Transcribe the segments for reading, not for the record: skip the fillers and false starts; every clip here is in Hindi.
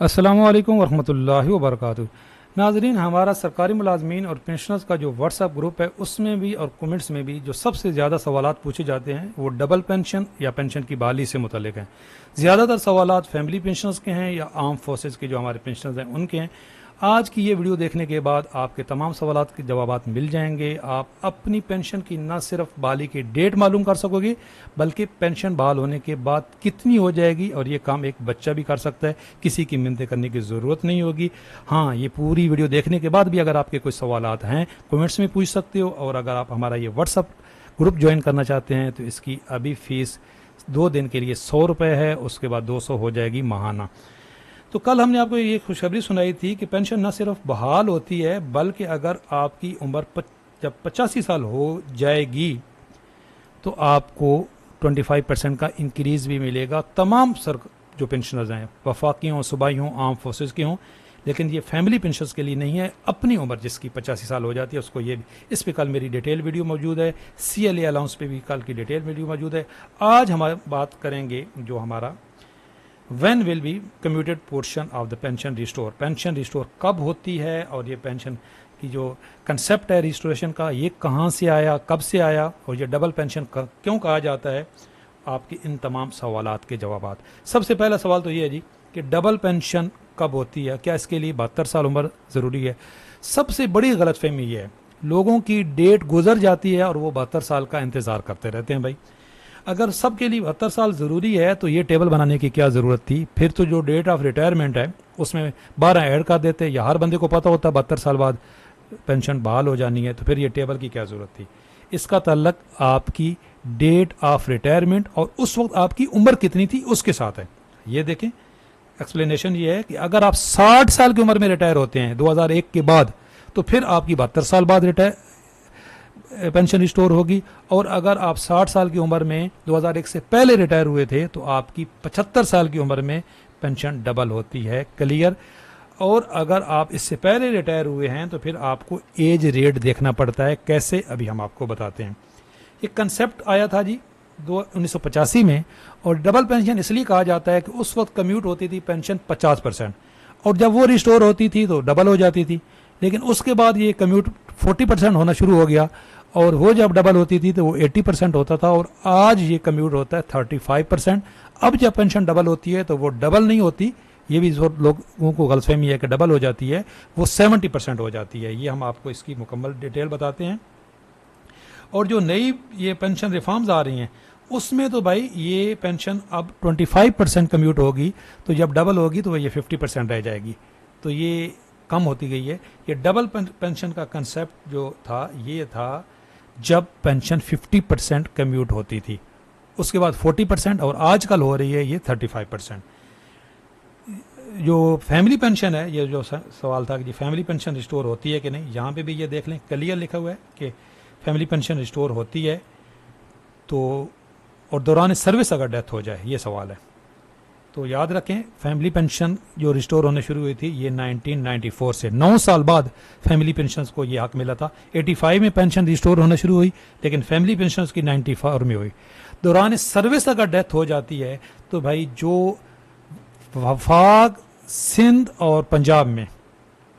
अस्सलामुअलैकुम वरहमतुल्लाहि वबरकातुहू। नाजरीन, हमारा सरकारी मुलाजमीन और पेंशनर्स का जो व्हाट्सअप ग्रुप है उसमें भी और कमेंट्स में भी जो सबसे ज़्यादा सवालात पूछे जाते हैं वो डबल पेंशन या पेंशन की बहाली से मुतल्लिक हैं। ज़्यादातर सवालात फैमिली पेंशनर्स के हैं या आर्म फोर्सेस के जो हमारे पेंशनर्स हैं उनके हैं। आज की ये वीडियो देखने के बाद आपके तमाम सवालात के जवाबात मिल जाएंगे। आप अपनी पेंशन की न सिर्फ बहाली की डेट मालूम कर सकोगे बल्कि पेंशन बहाल होने के बाद कितनी हो जाएगी, और ये काम एक बच्चा भी कर सकता है, किसी की मिन्नतें करने की ज़रूरत नहीं होगी। हाँ, ये पूरी वीडियो देखने के बाद भी अगर आपके कोई सवालात हैं कमेंट्स में पूछ सकते हो, और अगर आप हमारा ये व्हाट्सअप ग्रुप ज्वाइन करना चाहते हैं तो इसकी अभी फ़ीस 2 दिन के लिए 100 रुपये है, उसके बाद 200 हो जाएगी माहाना। तो कल हमने आपको ये खुशखबरी सुनाई थी कि पेंशन न सिर्फ बहाल होती है बल्कि अगर आपकी उम्र जब 85 साल हो जाएगी तो आपको 25% का इंक्रीज़ भी मिलेगा। तमाम जो पेंशनर्स हैं, वफाकी हों, सूबाई हों, आर्म फोर्सेस के हों, लेकिन ये फैमिली पेंशनर्स के लिए नहीं है। अपनी उम्र जिसकी 85 साल हो जाती है उसको ये भी। इस पर कल मेरी डिटेल वीडियो मौजूद है। CLA अलाउंस पे भी कल की डिटेल वीडियो मौजूद है। आज हम बात करेंगे जो हमारा when will be commuted portion of the pension restore. Pension restore कब होती है और ये पेंशन की जो कंसेप्ट है रिस्टोरेशन का, ये कहाँ से आया, कब से आया, और ये डबल पेंशन क्यों कहा जाता है, आपके इन तमाम सवालात के जवाबात। सबसे पहला सवाल तो ये है जी कि डबल पेंशन कब होती है, क्या इसके लिए 72 साल उम्र ज़रूरी है। सबसे बड़ी गलतफहमी ये है, लोगों की डेट गुजर जाती है और वो 72 साल का इंतज़ार करते रहते हैं। भाई, अगर सबके लिए 72 साल ज़रूरी है तो ये टेबल बनाने की क्या ज़रूरत थी। फिर तो जो डेट ऑफ रिटायरमेंट है उसमें 12 ऐड कर देते, या हर बंदे को पता होता 72 साल बाद पेंशन बहाल हो जानी है, तो फिर ये टेबल की क्या ज़रूरत थी। इसका ताल्लुक आपकी डेट ऑफ रिटायरमेंट और उस वक्त आपकी उम्र कितनी थी उसके साथ है। ये देखें, एक्सप्लेनेशन ये है कि अगर आप 60 साल की उम्र में रिटायर होते हैं 2001 के बाद, तो फिर आपकी 72 साल बाद पेंशन रिस्टोर होगी, और अगर आप 60 साल की उम्र में 2001 से पहले रिटायर हुए थे तो आपकी 75 साल की उम्र में पेंशन डबल होती है। क्लियर। और अगर आप इससे पहले रिटायर हुए हैं तो फिर आपको एज रेट देखना पड़ता है। कैसे, अभी हम आपको बताते हैं। एक कंसेप्ट आया था जी 1985 में, और डबल पेंशन इसलिए कहा जाता है कि उस वक्त कम्यूट होती थी पेंशन 50%, और जब वो रिस्टोर होती थी तो डबल हो जाती थी। लेकिन उसके बाद ये कम्यूट 40% होना शुरू हो गया, और वो जब डबल होती थी तो वो 80% होता था, और आज ये कम्यूट होता है 35%। अब जब पेंशन डबल होती है तो वो डबल नहीं होती, ये भी जो लोगों को गलतफहमी है कि डबल हो जाती है, वो 70% हो जाती है। ये हम आपको इसकी मुकम्मल डिटेल बताते हैं। और जो नई ये पेंशन रिफॉर्म्स आ रही हैं उसमें तो भाई ये पेंशन अब 25% कम्यूट होगी, तो जब डबल होगी तो ये 50% रह जाएगी, तो ये कम होती गई है। ये डबल पेंशन का कंसेप्ट जो था ये था जब पेंशन 50% कम्यूट होती थी, उसके बाद 40%, और आजकल हो रही है ये 35%। जो फैमिली पेंशन है, ये जो सवाल था कि फैमिली पेंशन रिस्टोर होती है कि नहीं, यहाँ पे भी ये देख लें, क्लियर लिखा हुआ है कि फैमिली पेंशन रिस्टोर होती है तो, और दौरान सर्विस अगर डेथ हो जाए, ये सवाल है। तो याद रखें, फैमिली पेंशन जो रिस्टोर होने शुरू हुई थी ये 1994 से 9 साल बाद फैमिली पेंशन को ये हक मिला था। 85 में पेंशन रिस्टोर होना शुरू हुई, लेकिन फैमिली पेंशन की 94 में हुई। दौरान सर्विस अगर डेथ हो जाती है तो भाई जो वफाक, सिंध और पंजाब में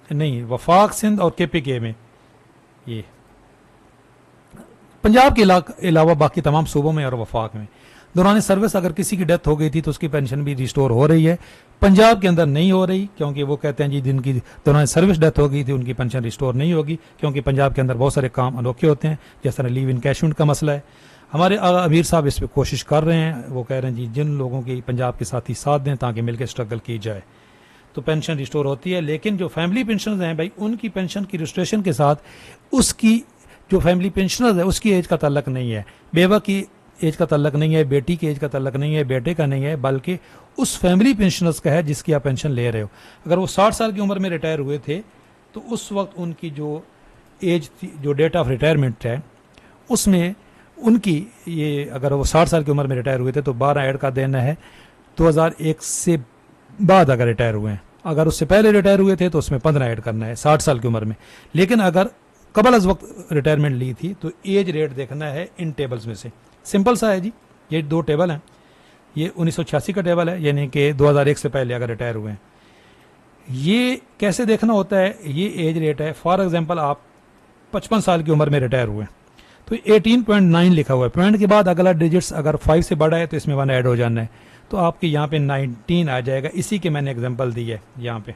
नहीं, वफाक, सिंध और KPK में, ये पंजाब के अलावा बाकी तमाम सूबों में और वफाक में दौरान सर्विस अगर किसी की डेथ हो गई थी तो उसकी पेंशन भी रिस्टोर हो रही है। पंजाब के अंदर नहीं हो रही, क्योंकि वो कहते हैं जी जिनकी दौरान सर्विस डेथ हो गई थी उनकी पेंशन रिस्टोर नहीं होगी, क्योंकि पंजाब के अंदर बहुत सारे काम अनोखे होते हैं, जिस तरह लीव इनकैशमेंट का मसला है। हमारे अमीर साहब इस पर कोशिश कर रहे हैं, वो कह रहे हैं जी जिन लोगों की पंजाब के साथी साथ दें ताकि मिलकर स्ट्रगल की जाए तो पेंशन रिस्टोर होती है। लेकिन जो फैमिली पेंशन हैं भाई, उनकी पेंशन की रजिस्ट्रेशन के साथ उसकी जो फैमिली पेंशनर है उसकी एज का ताल्लुक नहीं है, बेवा की एज का ताल्लुक नहीं है, बेटी की एज का ताल्लुक नहीं है, बेटे का नहीं है, बल्कि उस फैमिली पेंशनर्स का है जिसकी आप पेंशन ले रहे हो। अगर वो 60 साल की उम्र में रिटायर हुए थे तो उस वक्त उनकी जो एज थी, जो डेट ऑफ रिटायरमेंट है उसमें उनकी ये, अगर वो 60 साल की उम्र में रिटायर हुए थे तो 12 ऐड का देना है। 2001 से बाद अगर रिटायर हुए हैं, अगर उससे पहले रिटायर हुए थे तो उसमें 15 ऐड करना है 60 साल की उम्र में। लेकिन अगर कबल अज वक्त रिटायरमेंट ली थी तो एज रेट देखना है इन टेबल्स में से। सिंपल सा है जी, ये 2 टेबल हैं। ये 1986 का टेबल है, यानी कि 2001 से पहले अगर रिटायर हुए हैं। ये कैसे देखना होता है, ये एज रेट है। फॉर एग्जांपल आप 55 साल की उम्र में रिटायर हुए तो 18.9 लिखा हुआ है, पॉइंट के बाद अगला डिजिट्स अगर 5 से बड़ा है तो इसमें 1 ऐड हो जाना है, तो आपके यहाँ पे 19 आ जाएगा। इसी के मैंने एग्जांपल दी है यहाँ पे।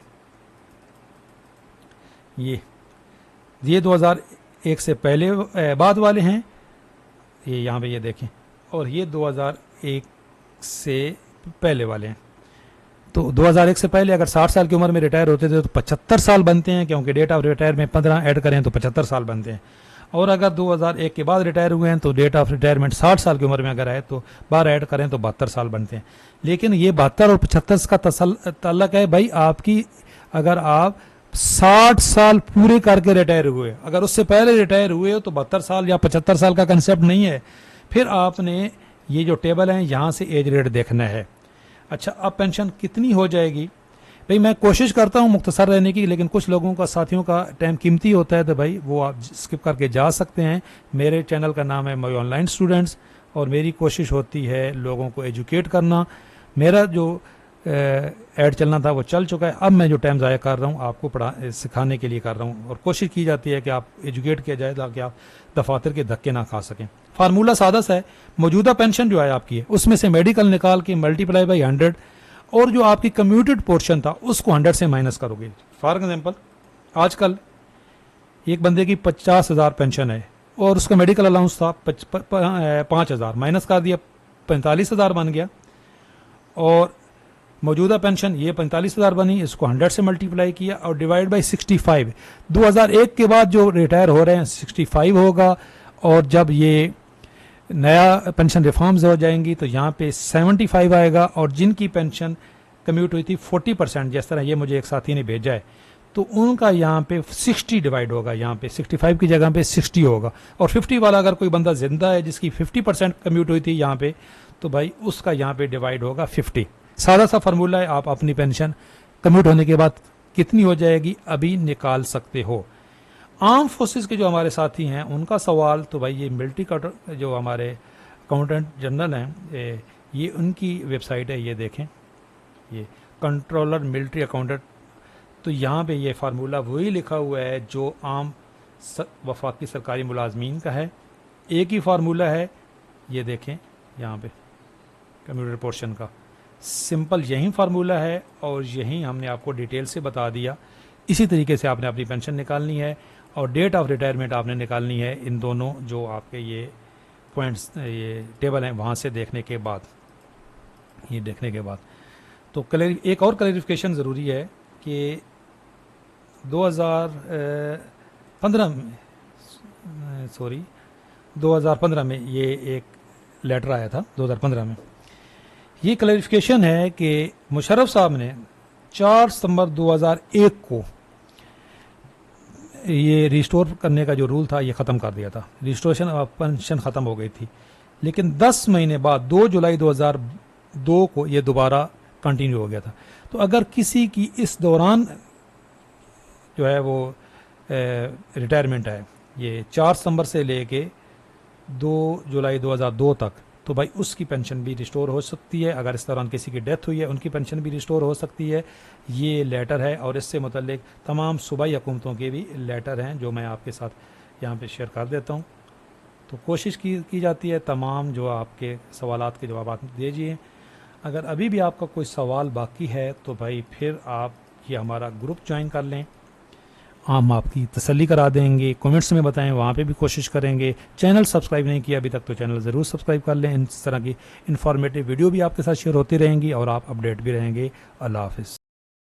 ये 2001 से पहले बाद वाले हैं, ये यहाँ पे ये देखें, और ये 2001 से पहले वाले हैं। तो 2001 से पहले अगर 60 साल की उम्र में रिटायर होते थे तो 75 साल बनते हैं, क्योंकि डेट ऑफ रिटायर में 15 ऐड करें तो 75 साल बनते हैं। और अगर 2001 के बाद रिटायर हुए हैं तो डेट ऑफ रिटायरमेंट 60 साल की उम्र में अगर आए तो 12 ऐड करें तो 72 साल बनते हैं। लेकिन ये 72 और 75 का तल्लक है भाई आपकी, अगर आप 60 साल पूरे करके रिटायर हुए, अगर उससे पहले रिटायर हुए हो तो 72 साल या 75 साल का कंसेप्ट नहीं है। फिर आपने ये जो टेबल है यहाँ से एज रेट देखना है। अच्छा, अब पेंशन कितनी हो जाएगी भाई, मैं कोशिश करता हूँ मुख्तसर रहने की, लेकिन कुछ लोगों का, साथियों का टाइम कीमती होता है तो भाई वो आप स्किप करके जा सकते हैं। मेरे चैनल का नाम है माय ऑनलाइन स्टूडेंट्स, और मेरी कोशिश होती है लोगों को एजुकेट करना। मेरा जो ऐड चलना था वो चल चुका है, अब मैं जो टाइम ज़ाया कर रहा हूँ आपको सिखाने के लिए कर रहा हूँ, और कोशिश की जाती है कि आप एजुकेट किया जाए ताकि आप दफातर के धक्के ना खा सकें। फार्मूला सादा सा है, मौजूदा पेंशन जो है आपकी है उसमें से मेडिकल निकाल के मल्टीप्लाई बाई 100, और जो आपकी कम्यूटेड पोर्शन था उसको 100 से माइनस करोगे। फॉर एग्जांपल आजकल एक बंदे की 50,000 पेंशन है और उसका मेडिकल अलाउंस था 5,000, माइनस कर दिया 45,000 बन गया, और मौजूदा पेंशन ये 45,000 बनी, इसको 100 से मल्टीप्लाई किया और डिवाइड बाई 65। 2001 के बाद जो रिटायर हो रहे हैं 65 होगा, और जब ये नया पेंशन रिफॉर्म्स हो जाएंगी तो यहाँ पे 75 आएगा, और जिनकी पेंशन कम्यूट हुई थी 40%, जिस तरह ये मुझे एक साथी ने भेजा है, तो उनका यहाँ पे 60 डिवाइड होगा, यहाँ पे 65 की जगह पे 60 होगा। और 50 वाला अगर कोई बंदा जिंदा है जिसकी 50% कम्यूट हुई थी यहाँ पे, तो भाई उसका यहाँ पे डिवाइड होगा 50। सादा सा फार्मूला है, आप अपनी पेंशन कम्यूट होने के बाद कितनी हो जाएगी अभी निकाल सकते हो। आर्म फोर्सेस के जो हमारे साथी हैं उनका सवाल, तो भाई ये मिलिट्री का जो हमारे अकाउंटेंट जनरल हैं, ये उनकी वेबसाइट है, ये देखें, ये कंट्रोलर मिलिट्री अकाउंटेंट। तो यहाँ पे ये फार्मूला वही लिखा हुआ है जो आम वफाकी सरकारी मुलाजमीन का है, एक ही फार्मूला है, ये देखें यहाँ पे कम्यूटेड पोर्शन का सिंपल यही फार्मूला है, और यही हमने आपको डिटेल से बता दिया। इसी तरीके से आपने अपनी पेंशन निकालनी है और डेट ऑफ रिटायरमेंट आपने निकालनी है, इन दोनों जो आपके ये पॉइंट्स, ये टेबल हैं वहाँ से देखने के बाद, ये देखने के बाद। तो एक और क्लैरिफिकेशन ज़रूरी है कि 2015 में ये एक लेटर आया था 2015 में। ये क्लैरिफिकेशन है कि मुशर्रफ साहब ने 4 सितंबर 2001 को ये रिस्टोर करने का जो रूल था ये ख़त्म कर दिया था, रिस्टोरेशन ऑफ पेंशन ख़त्म हो गई थी। लेकिन 10 महीने बाद 2 जुलाई 2002 को ये दोबारा कंटिन्यू हो गया था। तो अगर किसी की इस दौरान जो है वो रिटायरमेंट है, ये 4 सितंबर से लेके 2 जुलाई 2002 तक, तो भाई उसकी पेंशन भी रिस्टोर हो सकती है। अगर इस दौरान किसी की डेथ हुई है उनकी पेंशन भी रिस्टोर हो सकती है। ये लेटर है, और इससे मुतल्लिक तमाम सूबाई हुकूमतों के भी लेटर हैं जो मैं आपके साथ यहाँ पे शेयर कर देता हूँ। तो कोशिश की जाती है तमाम जो आपके सवालात के जवाब दीजिए। अगर अभी भी आपका कोई सवाल बाकी है तो भाई फिर आप ये हमारा ग्रुप ज्वाइन कर लें, हम आपकी तसल्ली करा देंगे। कमेंट्स में बताएं, वहाँ पे भी कोशिश करेंगे। चैनल सब्सक्राइब नहीं किया अभी तक तो चैनल ज़रूर सब्सक्राइब कर लें। इस तरह की इन्फॉर्मेटिव वीडियो भी आपके साथ शेयर होती रहेंगी और आप अपडेट भी रहेंगे। अल्लाह हाफ़िज़।